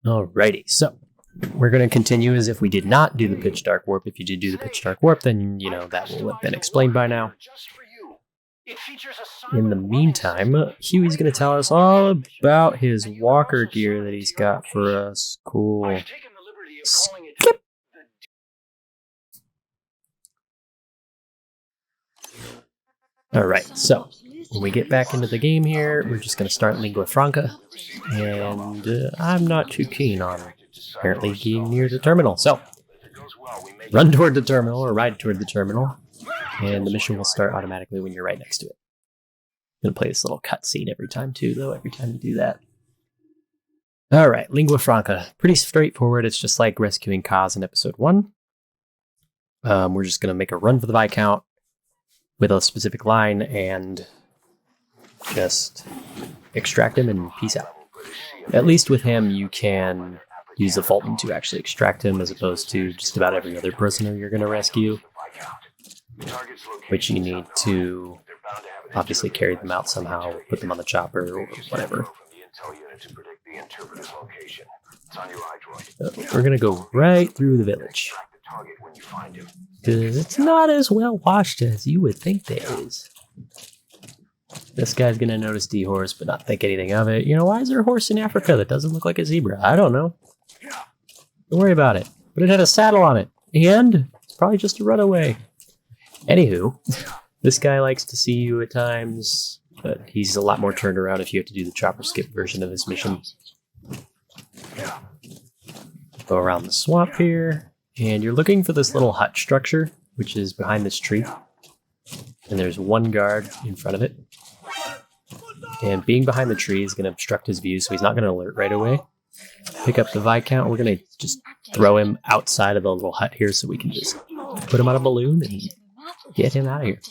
Alrighty, so we're going to continue as if we did not do the pitch dark warp. If you did do the pitch dark warp, then, you know, that will have been explained by now. In the meantime, Huey's going to tell us all about his walker gear that he's got for us. Cool. Skip! Alright, so when we get back into the game here, we're just going to start Lingua Franca. And I'm not too keen on apparently being near the terminal. So, run toward the terminal or ride toward the terminal. And the mission will start automatically when you're right next to it. I'm going to play this little cutscene every time too, though, every time you do that. Alright, Lingua Franca. Pretty straightforward. It's just like rescuing Kaz in episode 1. We're just going to make a run for the Viscount with a specific line and just extract him and peace out. At least with him, you can use the Fulton to actually extract him as opposed to just about every other prisoner you're going to rescue, which you need to obviously carry them out somehow, put them on the chopper or whatever. We're going to go right through the village, because it's not as well watched as you would think there is. This guy's going to notice D-Horse, but not think anything of it. You know, why is there a horse in Africa that doesn't look like a zebra? I don't know. Don't worry about it. But it had a saddle on it. And it's probably just a runaway. Anywho, this guy likes to see you at times, but he's a lot more turned around if you have to do the chopper skip version of this mission. Go around the swamp here, and you're looking for this little hut structure, which is behind this tree. And there's one guard in front of it. And being behind the tree is going to obstruct his view, so he's not going to alert right away. Pick up the Viscount. We're going to just throw him outside of the little hut here so we can just put him on a balloon and get him out of here.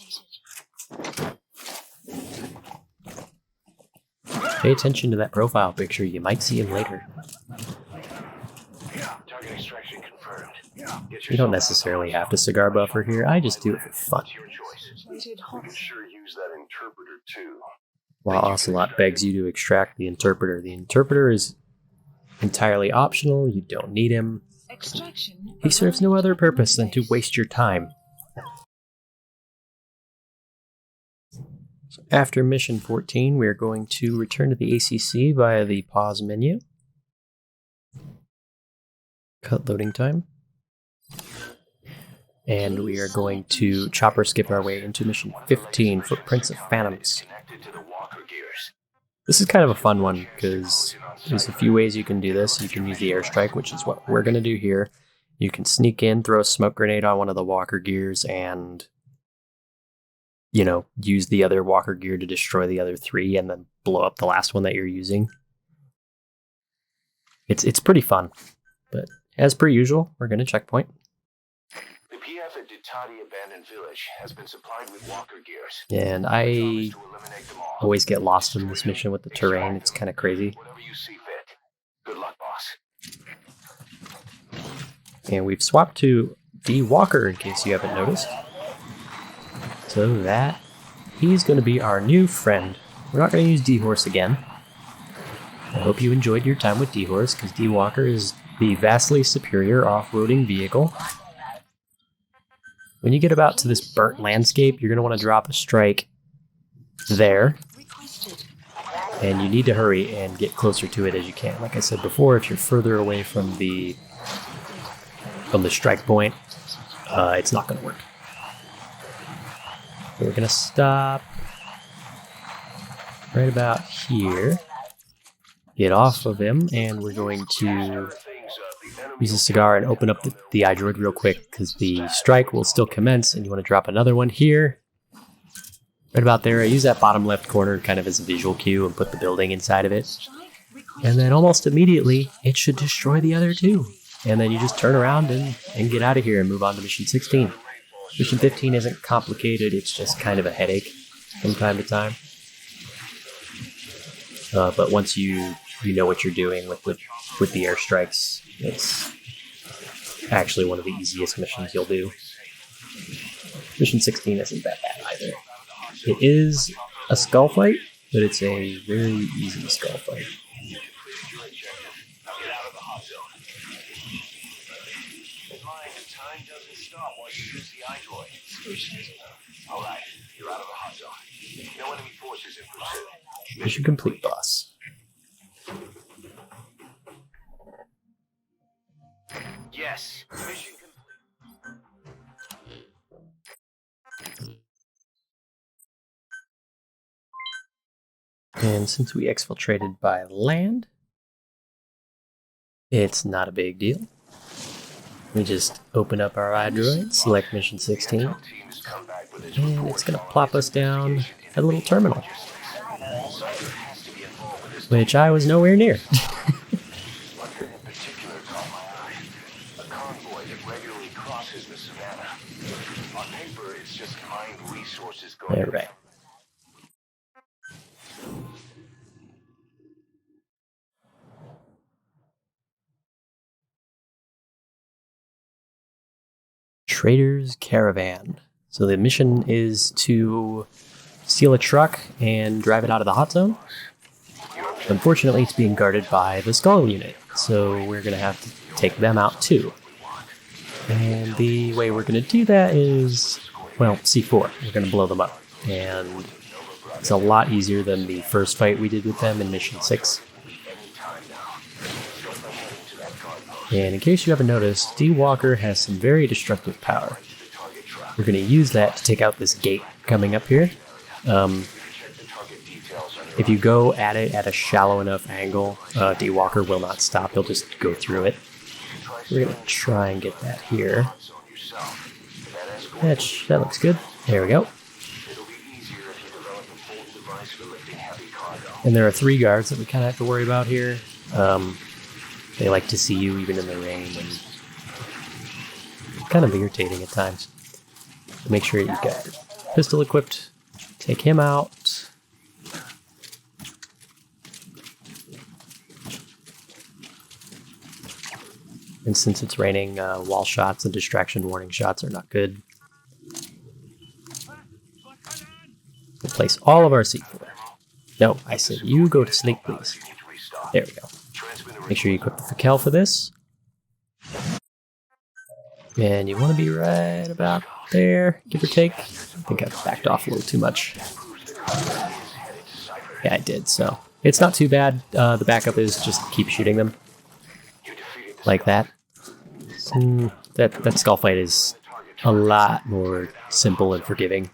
Pay attention to that profile picture. You might see him later. You don't necessarily have to cigar buffer here. I just do it for fun. While Ocelot begs you to extract the interpreter. The interpreter is entirely optional. You don't need him. He serves no other purpose than to waste your time. So after mission 14, we are going to return to the ACC via the pause menu. Cut loading time. And we are going to chopper skip our way into mission 15, Footprints of Phantoms. This is kind of a fun one, because there's a few ways you can do this. You can use the airstrike, which is what we're going to do here. You can sneak in, throw a smoke grenade on one of the walker gears, and, you know, use the other walker gear to destroy the other 3, and then blow up the last one that you're using. It's pretty fun, but as per usual, we're going to checkpoint. The PF at Ditati Abandoned Village has been supplied with walker gears. And I always get lost in this mission with the terrain. It's kind of crazy. Whatever you see fit. Good luck, boss. And we've swapped to D. Walker, in case you haven't noticed. So that he's going to be our new friend. We're not going to use D-Horse again. I hope you enjoyed your time with D-Horse, because D. Walker is the vastly superior off-roading vehicle. When you get about to this burnt landscape, you're going to want to drop a strike there. And you need to hurry and get closer to it as you can. Like I said before, if you're further away from the strike point, it's not going to work. We're going to stop right about here. Get off of him, and we're going to use a cigar and open up the iDroid real quick, because the strike will still commence, and you want to drop another one here. Right about there. I use that bottom left corner kind of as a visual cue and put the building inside of it. And then almost immediately, it should destroy the other 2. And then you just turn around and get out of here and move on to mission 16. Mission 15 isn't complicated, it's just kind of a headache from time to time. But once you know what you're doing with the airstrikes, it's actually one of the easiest missions you'll do. Mission 16 isn't that bad either. It is a skull fight, but it's a very easy skull fight. All right, you're out of the hot zone. No enemy forces in pursuit. Mission complete, boss. Yes, mission complete. And since we exfiltrated by land, it's not a big deal. We just open up our iDroid, select mission 16, and it's going to plop us down at a little terminal, which I was nowhere near. All right. Trader's Caravan. So the mission is to steal a truck and drive it out of the hot zone. Unfortunately, it's being guarded by the Skull unit, so we're going to have to take them out too. And the way we're going to do that is, well, C4. We're going to blow them up. And it's a lot easier than the first fight we did with them in Mission 6. And in case you haven't noticed, D-Walker has some very destructive power. We're going to use that to take out this gate coming up here. If you go at it at a shallow enough angle, D-Walker will not stop. He'll just go through it. We're going to try and get that here. That looks good. There we go. And there are 3 guards that we kind of have to worry about here. They like to see you even in the rain, and kind of irritating at times. Make sure you've got your pistol equipped. Take him out. And since it's raining, wall shots and distraction warning shots are not good. We'll place all of our C4. No, I said you go to sleep, please. There we go. Make sure you equip the Fakel for this. And you want to be right about there, give or take. I think I've backed off a little too much. Yeah, I did, so it's not too bad. The backup is just keep shooting them. Like that. That skull fight is a lot more simple and forgiving.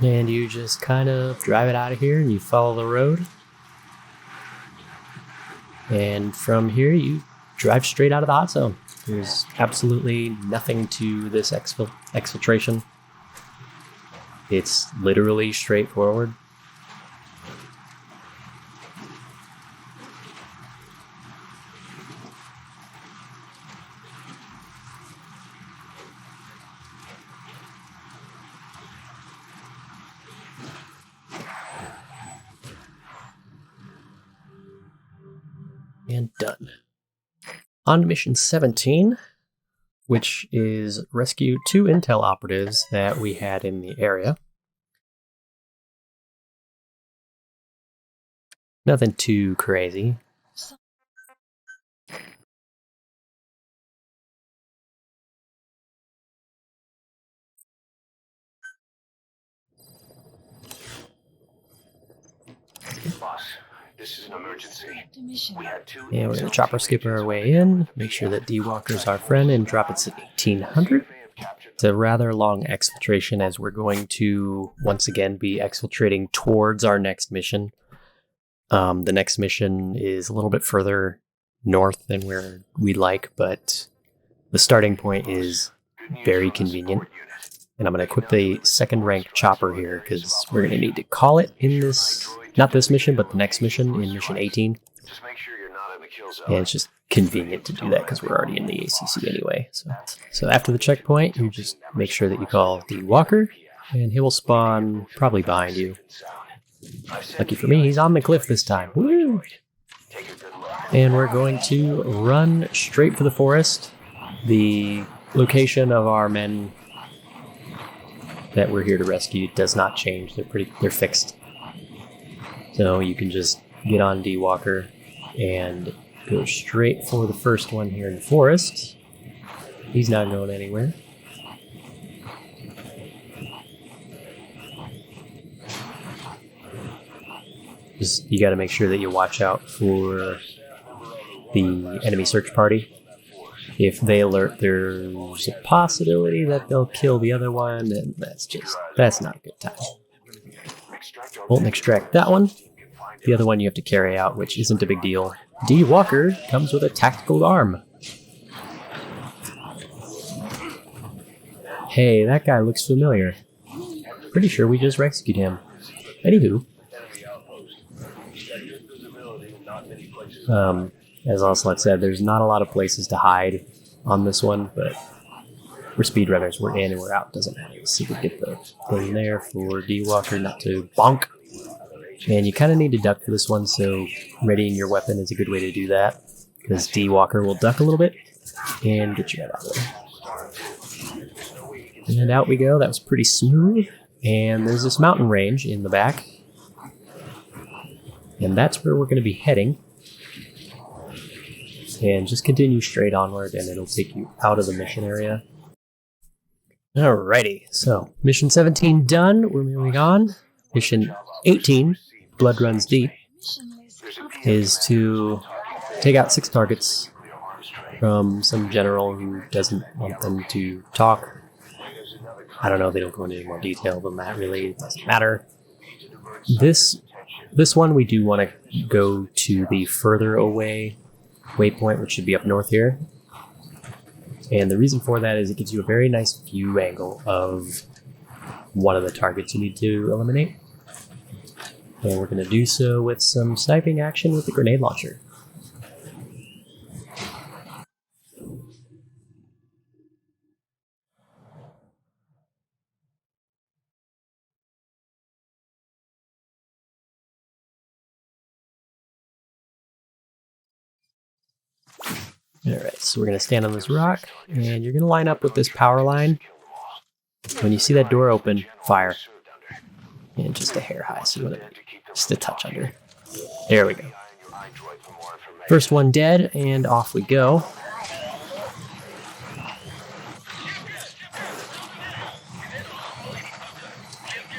And you just kind of drive it out of here and you follow the road. And from here you drive straight out of the hot zone. There's absolutely nothing to this exfiltration. It's literally straightforward. And done. On to mission 17, which is rescue 2 intel operatives that we had in the area. Nothing too crazy. Boss, this is an emergency. We had 2. And we're going to chopper skip our way in, make sure that D-Walker's our friend, and drop it to 1800. It's a rather long exfiltration as we're going to once again be exfiltrating towards our next mission. The next mission is a little bit further north than where we'd like, but the starting point is very convenient. And I'm going to equip the 2nd rank chopper here because we're going to need to call it in this, not this mission, but the next mission in mission 18. And it's just convenient to do that because we're already in the ACC anyway. So after the checkpoint, you just make sure that you call D-Walker, and he will spawn probably behind you. Lucky for me, he's on the cliff this time. Woo! And we're going to run straight for the forest. The location of our men that we're here to rescue does not change. They're fixed. So you can just get on D-Walker and go straight for the first one here in the forest. He's not going anywhere. Just, you got to make sure that you watch out for the enemy search party. If they alert, there's a possibility that they'll kill the other one, and that's not a good time. Bolt and extract that one. The other one you have to carry out, which isn't a big deal. D. Walker comes with a tactical arm. Hey, that guy looks familiar. Pretty sure we just rescued him. Anywho. As Ocelot said, there's not a lot of places to hide on this one, but we're speedrunners. We're in and we're out. Doesn't matter. Let's see if we get the thing there for D. Walker not to bonk. And you kind of need to duck for this one, so readying your weapon is a good way to do that, because D. Walker will duck a little bit and get you out of there. And out we go. That was pretty smooth. And there's this mountain range in the back. And that's where we're going to be heading. And just continue straight onward, and it'll take you out of the mission area. Alrighty, so mission 17 done. We're moving on. Mission 18, Blood Runs Deep, is to take out 6 targets from some general who doesn't want them to talk. I don't know, they don't go into any more detail than that, really. It doesn't matter. This one we do want to go to the further away waypoint, which should be up north here. And the reason for that is it gives you a very nice view angle of one of the targets you need to eliminate. And we're going to do so with some sniping action with the grenade launcher. Alright, so we're going to stand on this rock, and you're going to line up with this power line. When you see that door open, fire. And just a hair high, so you want to just a touch under. There we go. First one dead, and off we go.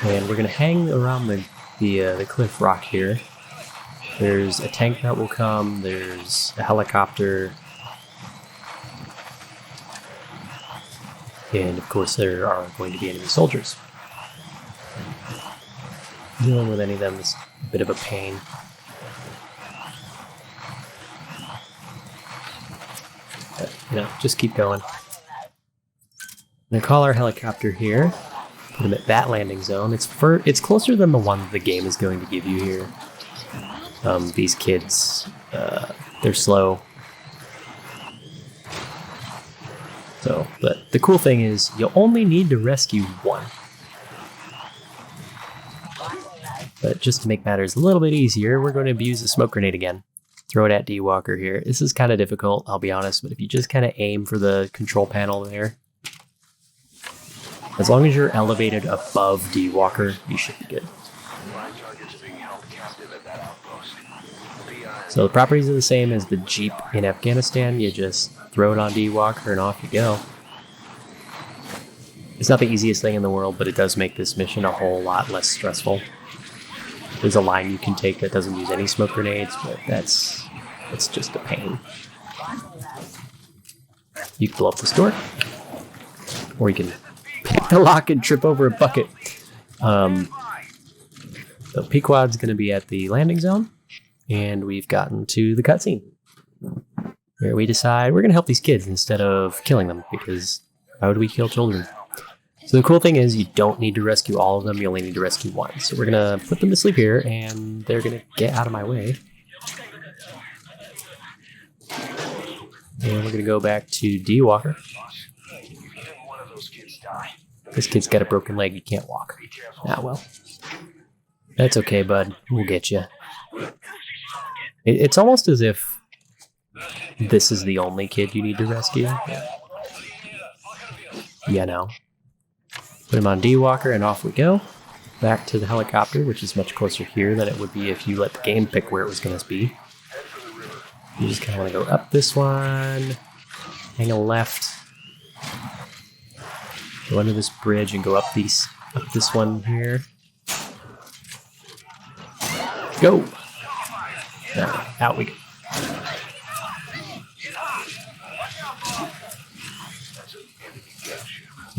And we're going to hang around the cliff rock here. There's a tank that will come, there's a helicopter, and of course there are going to be enemy soldiers. Dealing with any of them is a bit of a pain. But, just keep going. I'm going to call our helicopter here, put him at that landing zone. It's closer than the one the game is going to give you here. These kids, they're slow. So, but the cool thing is, you'll only need to rescue one. But just to make matters a little bit easier, we're going to use a smoke grenade again. Throw it at D. Walker here. This is kind of difficult, I'll be honest, but if you just kind of aim for the control panel there, as long as you're elevated above D. Walker, you should be good. So the properties are the same as the Jeep in Afghanistan. You just throw it on D. Walker and off you go. It's not the easiest thing in the world, but it does make this mission a whole lot less stressful. There's a line you can take that doesn't use any smoke grenades, but it's just a pain. You can blow up this door, or you can pick the lock and trip over a bucket. So Pequod's going to be at the landing zone, and we've gotten to the cutscene, where we decide we're going to help these kids instead of killing them, because why would we kill children? So the cool thing is you don't need to rescue all of them, you only need to rescue one. So we're going to put them to sleep here, and they're going to get out of my way. And we're going to go back to D. Walker. This kid's got a broken leg, he can't walk. Ah, well. That's okay, bud. We'll get you. It's almost as if this is the only kid you need to rescue. Yeah, no. Put him on D. Walker, and off we go. Back to the helicopter, which is much closer here than it would be if you let the game pick where it was going to be. You just kind of want to go up this one, hang a left, Go under this bridge and go up this one here. Go! Alright, out we go.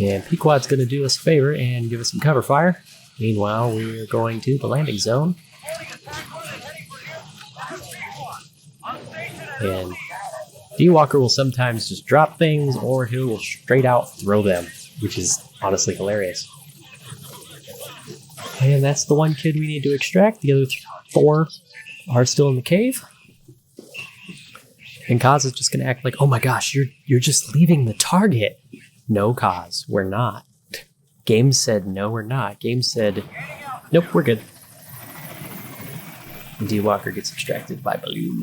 And Pequod's going to do us a favor and give us some cover fire. Meanwhile, we're going to the landing zone. And D-Walker will sometimes just drop things, or he will straight out throw them, which is honestly hilarious. And that's the one kid we need to extract. The other 4 are still in the cave. And Kaz is just going to act like, oh my gosh, you're just leaving the target. No, Kaz, we're not. Game said no, we're not. Game said, nope, we're good. And D-Walker gets extracted by Balloon.